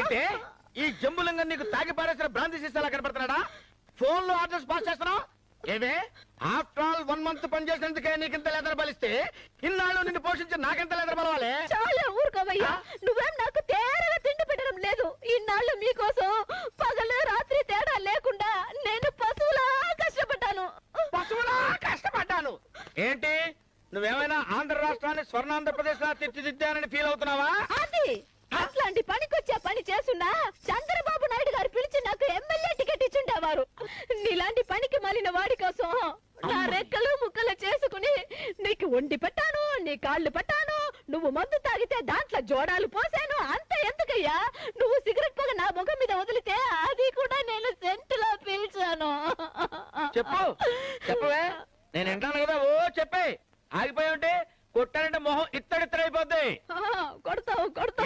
ఏంటే ఈ జంబులంగా నీకు తాగి పారేసిన బ్రాంతి సీసాలా కనపడుతున్నాడా? ఫోన్ లో ఆర్డర్స్ పాస్ చేస్తున్నావు ఏమే? ఆఫ్టర్ ఆల్ 1 month పనిచేసినందుకే నీకింత లెదర్ బలిస్తే ఇన్నాళ్ళు నిన్ను పోషించి నాకెంత లెదర్ బలవాలి? చాలా ఊరుకోవయ్యా, నువ్వేం నాకు తేరగా తిండి పెట్టడం లేదు. ఇన్నాళ్ళు మీకోసం పగలు రాత్రి తేడా లేకుండా నేను పశువులా కష్టపడ్డాను. పశువులా కష్టపడ్డాను ఏంటి? నువ్వేమైనా ఆంధ్ర రాష్ట్రాన్ని స్వర్ణాంధ్రప్రదేశ్ లా తీర్చిదిద్దానని ఫీల్ అవుతున్నావా? అది అట్లాంటి పనికొచ్చే పని చేస్తున్నా చంద్రబాబు నాయుడు గారు పిలిచి నాకు ఎమ్మెల్యే టికెట్ ఇచ్చుండేవారు. నీలాంటి పనికి మాలిన వాడి కోసం నా రెక్కలు ముక్కలు చేసుకుని నీకు వండి పెట్టాను, నీ కాళ్ళు పట్టాను. నువ్వు మందు తాగితే దాంట్లో జోడాలు పోసాను. అంత ఎందుకయ్యా? నువ్వు సిగరెట్ పొగ నా ముఖం మీద వదిలితే అది కూడా నేను సెంటులో పీల్చాను. చెప్పు చెప్పవే, నేను వింటాను కదా. ఓ చెప్పే, ఆగిపోయి ఉంటే కొట్టానంటే మొహం ఇత్తడిత్తడైపోద్ది. కొడతావు కొడతావు.